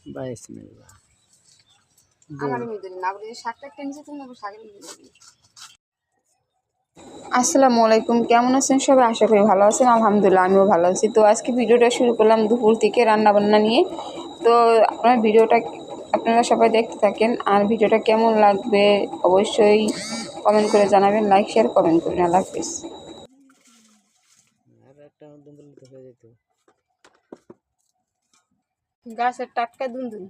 বিসমিল্লাহ। আসসালামু আলাইকুম, কেমন আছেন সবাই? আশা করি ভালো আছেন। আলহামদুলিল্লাহ আমিও ভালো আছি। তো আজকে ভিডিওটা শুরু করলাম দুপুর থেকে রান্নাবান্না নিয়ে। তো আপনারা সবাই দেখতে থাকেন। আর ভিডিওটা কেমন লাগবে অবশ্যই কমেন্ট করে জানাবেন। লাইক শেয়ার কমেন্ট করবেন। আল্লাহ হাফিজ। আর একটা দুন্দুল তো হয়ে যেত। গাছের টাটকা দুন্দুল,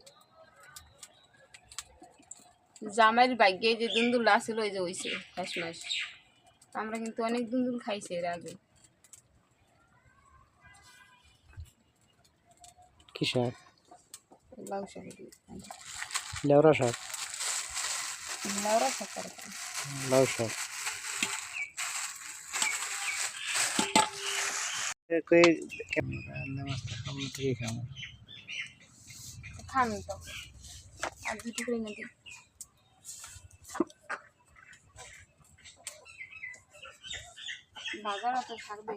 জামাইয়ের ভাগ্যে যে দুন্দুল আসছিল ওই যে হইছে শেষমাস। আমরা কিন্তু অনেক দুন্দুল খাইছি এর আগে। কি শাক? লাউ শাক, লেওরা শাক। লাউরা শাক আর কি। লাউ শাক। কই রান্না মাছটা খাবো থেকে খাবো। খান তো আর দুটো করে না দিই। বাজার তো থাকবে।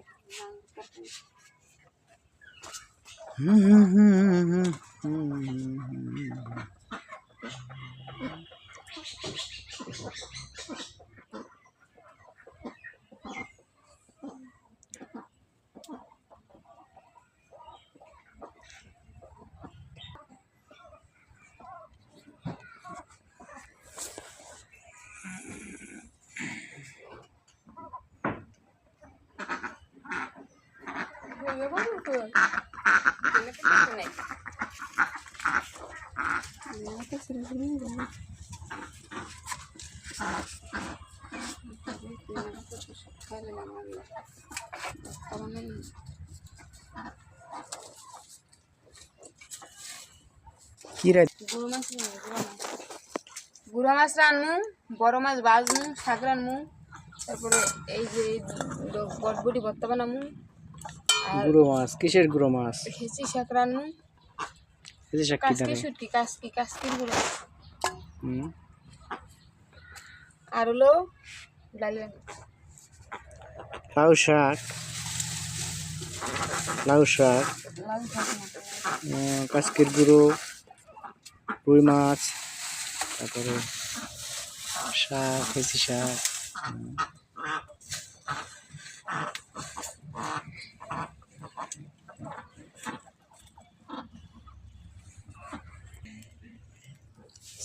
কি রে? গুড়া মাছ রানমু, বড় মাছ ভাজমু, শাক রানমু, তারপরে এই যে বটবটি ভর্তা বানামু, আর গুঁড়ো মাছ? কিসের গুঁড়ো মাছ? হেঁচি শাক রানমু, এই যে শাক কি কাসকি দাঁড়ে? শুটকি, কাসকির গুঁড়ো, হুম। আর হলো ডাল রান্না। লাউ শাক। লাউ শাক, লাউ শাক না, কাসকির গুঁড়ো, রুই মাছ, তারপরে শাক, হেঁচি শাক।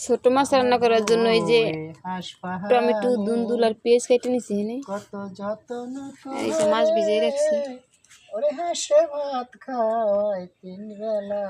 ছোট মাছ রান্না করার জন্য এই যে টমেটো, দুন্দুল আর পেঁয়াজ কেটে নিছি। কত যত্ন এই যে মাছ ভিজিয়ে রাখছি। ওরে হাসে ভাত খাওয়ায় 3 বেলা।